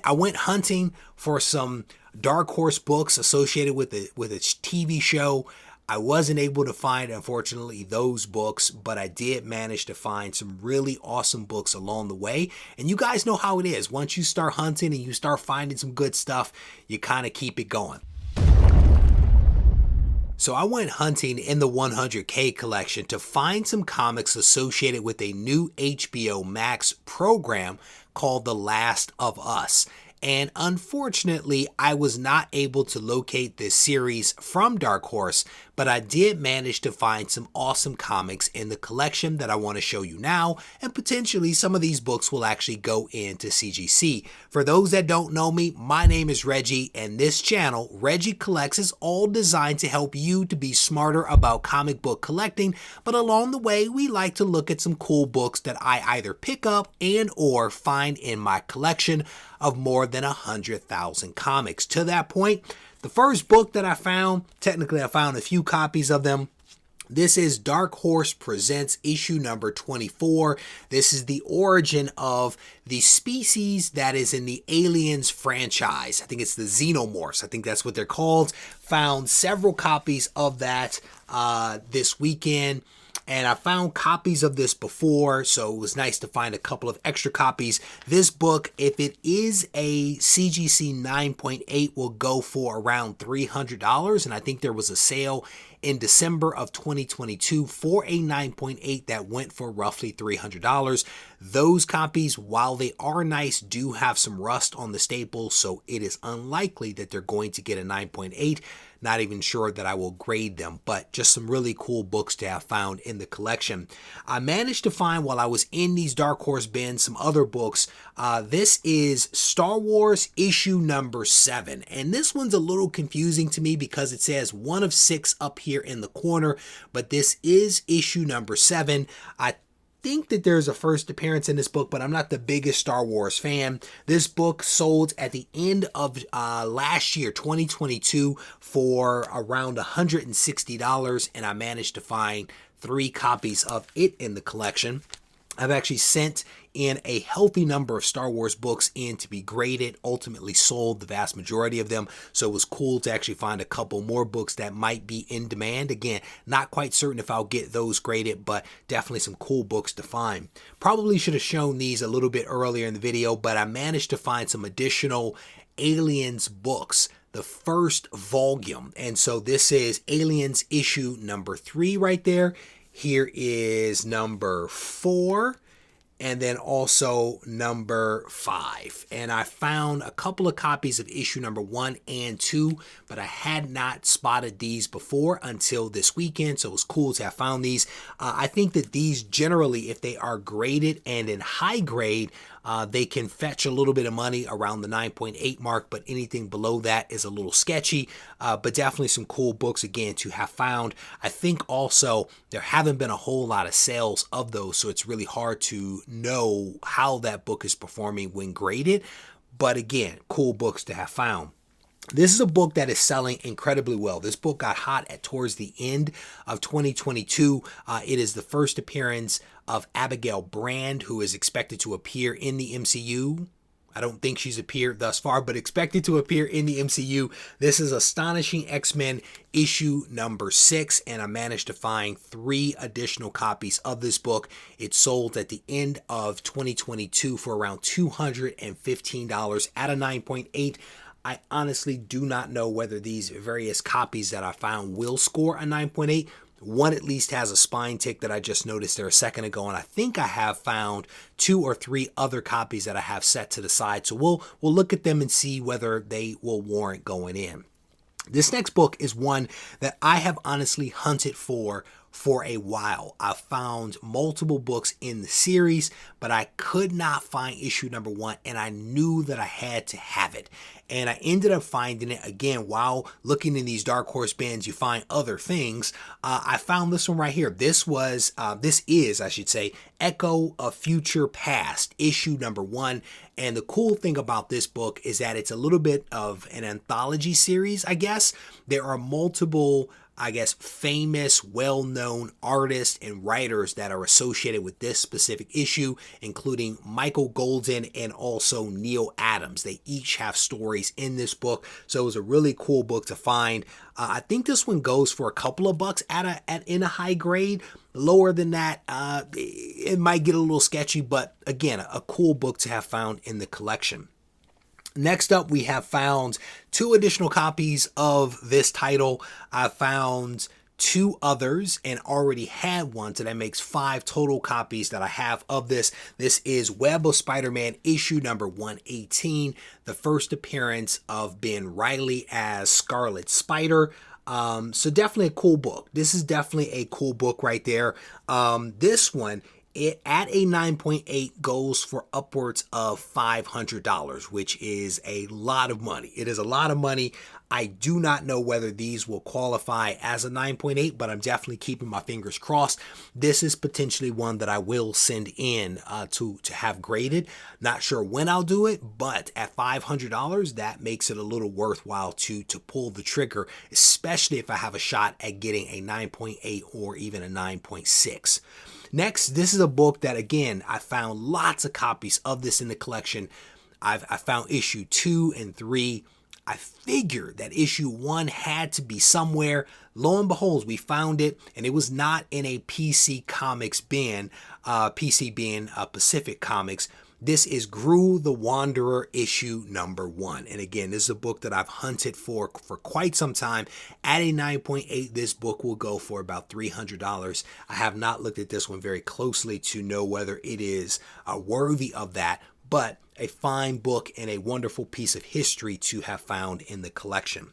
I went hunting for some Dark Horse books associated with its TV show. I wasn't able to find, unfortunately, those books, but I did manage to find some really awesome books along the way. And you guys know how it is. Once you start hunting and you start finding some good stuff, you kind of keep it going. So I went hunting in the 100K collection to find some comics associated with a new HBO Max program called The Last of Us. And unfortunately, I was not able to locate this series from Dark Horse, but I did manage to find some awesome comics in the collection that I want to show you now, and potentially some of these books will actually go into CGC. For those that don't know me, my name is Reggie, and this channel, Regie Collects, is all designed to help you to be smarter about comic book collecting, but along the way, we like to look at some cool books that I either pick up and or find in my collection of more than 100,000 comics. To that point, the first book that I found, technically I found a few copies of them. This is Dark Horse Presents issue number 24. This is the origin of the species that is in the Aliens franchise. I think it's the Xenomorphs. I think that's what they're called. Found several copies of that this weekend. And I found copies of this before, so it was nice to find a couple of extra copies. This book, if it is a CGC 9.8, will go for around $300. And I think there was a sale in December of 2022 for a 9.8 that went for roughly $300. Those copies, while they are nice, do have some rust on the staples, so it is unlikely that they're going to get a 9.8. Not even sure that I will grade them, but just some really cool books to have found in the collection. I managed to find, while I was in these Dark Horse bins, some other books. This is Star Wars issue number 7, and this one's a little confusing to me because it says 1 of 6 up here in the corner, but this is issue number 7. I think that there's a first appearance in this book, but I'm not the biggest Star Wars fan. This book sold at the end of last year, 2022, for around $160, and I managed to find 3 copies of it in the collection. I've actually sent in a healthy number of Star Wars books in to be graded, ultimately sold the vast majority of them. So it was cool to actually find a couple more books that might be in demand. Again, not quite certain if I'll get those graded, but definitely some cool books to find. Probably should have shown these a little bit earlier in the video, but I managed to find some additional Aliens books, the first volume. And so this is Aliens issue number 3 right there. Here is number 4, and then also number 5. And I found a couple of copies of issue number 1 and 2, but I had not spotted these before until this weekend, so it was cool to have found these. I think that these generally, if they are graded and in high grade, they can fetch a little bit of money around the 9.8 mark, but anything below that is a little sketchy. But definitely some cool books, again, to have found. I think also there haven't been a whole lot of sales of those, so it's really hard to know how that book is performing when graded. But again, cool books to have found. This is a book that is selling incredibly well. This book got hot towards the end of 2022. It is the first appearance of Abigail Brand, who is expected to appear in the MCU. I don't think she's appeared thus far, but expected to appear in the MCU. This is Astonishing X-Men issue number 6, and I managed to find 3 additional copies of this book. It sold at the end of 2022 for around $215 at a 9.8. I honestly do not know whether these various copies that I found will score a 9.8. One at least has a spine tick that I just noticed there a second ago, and I think I have found 2 or 3 other copies that I have set to the side. So we'll look at them and see whether they will warrant going in. This next book is one that I have honestly hunted for a while. I found multiple books in the series, but I could not find issue number 1, and I knew that I had to have it. And I ended up finding it again while looking in these Dark Horse bins. You find other things. I found this one right here. This is, I should say, Echo of Future Past, issue number 1. And the cool thing about this book is that it's a little bit of an anthology series, I guess. There are multiple I guess, famous, well-known artists and writers that are associated with this specific issue, including Michael Golden and also Neil Adams. They each have stories in this book, so it was a really cool book to find. I think this one goes for a couple of bucks in a high grade. Lower than that, it might get a little sketchy, but again, a cool book to have found in the collection. Next up, we have found 2 additional copies of this title. I found 2 others and already had one, so that makes 5 total copies that I have of this. This is Web of Spider-Man issue number 118, the first appearance of Ben Reilly as Scarlet Spider. So definitely a cool book. This is definitely a cool book right there. This one, it at a 9.8 goes for upwards of $500, which is a lot of money. It is a lot of money. I do not know whether these will qualify as a 9.8, but I'm definitely keeping my fingers crossed. This is potentially one that I will send in to have graded. Not sure when I'll do it, but at $500, that makes it a little worthwhile to pull the trigger, especially if I have a shot at getting a 9.8 or even a 9.6. Next, this is a book that, again, I found lots of copies of this in the collection. I found issue 2 and 3. I figured that issue 1 had to be somewhere. Lo and behold, we found it, and it was not in a PC Comics bin, PC being Pacific Comics. This is Gru the Wanderer issue number 1. And again, this is a book that I've hunted for quite some time. At a 9.8, this book will go for about $300. I have not looked at this one very closely to know whether it is worthy of that, but a fine book and a wonderful piece of history to have found in the collection.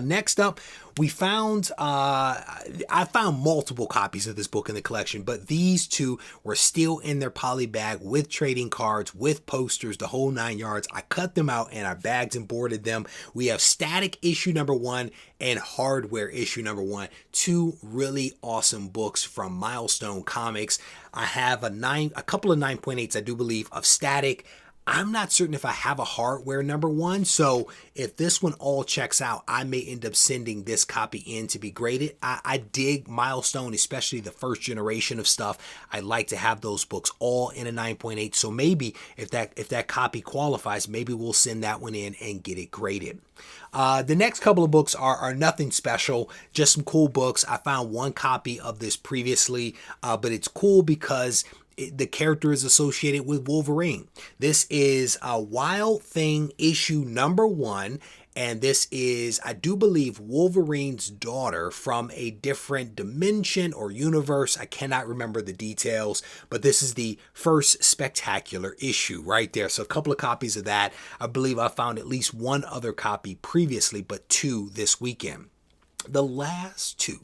Next up, we found, I found multiple copies of this book in the collection, but these 2 were still in their poly bag with trading cards, with posters, the whole 9 yards. I cut them out and I bagged and boarded them. We have Static issue number 1 and Hardware issue number 1, 2 really awesome books from Milestone Comics. I have a couple of 9.8s, I do believe, of Static. I'm not certain if I have a Hardware number 1, so if this one all checks out, I may end up sending this copy in to be graded. I dig Milestone, especially the first generation of stuff. I like to have those books all in a 9.8, so maybe if that copy qualifies, maybe we'll send that one in and get it graded. The next couple of books are nothing special, just some cool books. I found 1 copy of this previously, but it's cool because the character is associated with Wolverine. This is Wild Thing issue number 1, and this is, I do believe, Wolverine's daughter from a different dimension or universe. I cannot remember the details, but this is the first spectacular issue right there. So a couple of copies of that. I believe I found at least 1 other copy previously, but 2 this weekend. The last two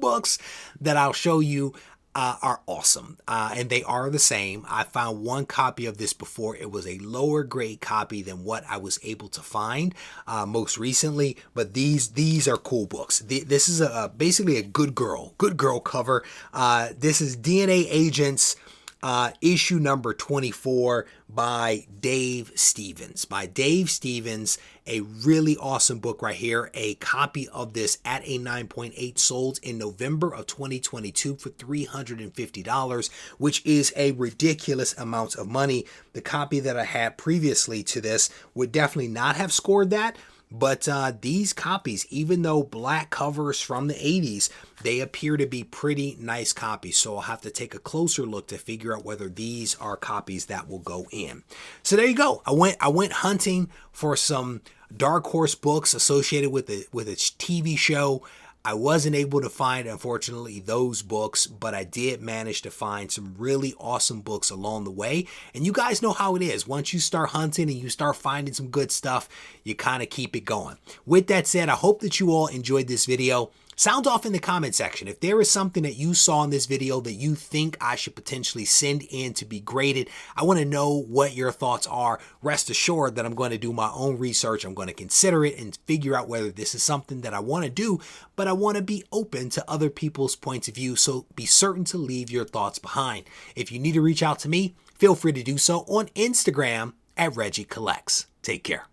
books that I'll show you are awesome, and they are the same. I found 1 copy of this before. It was a lower grade copy than what I was able to find most recently, but these are cool books. This is basically a good girl cover. This is DNA Agents issue number 24 by Dave Stevens. A really awesome book right here. A copy of this at a 9.8 sold in November of 2022 for $350, which is a ridiculous amount of money. The copy that I had previously to this would definitely not have scored that. But these copies, even though black covers from the 80s, they appear to be pretty nice copies. So I'll have to take a closer look to figure out whether these are copies that will go in. So there you go. I went hunting for some Dark Horse books associated with a TV show. I wasn't able to find, unfortunately, those books, but I did manage to find some really awesome books along the way. And you guys know how it is. Once you start hunting and you start finding some good stuff, you kind of keep it going. With that said, I hope that you all enjoyed this video. Sound off in the comment section. If there is something that you saw in this video that you think I should potentially send in to be graded, I want to know what your thoughts are. Rest assured that I'm going to do my own research. I'm going to consider it and figure out whether this is something that I want to do, but I want to be open to other people's points of view, so be certain to leave your thoughts behind. If you need to reach out to me, feel free to do so on Instagram at Regie Collects. Take care.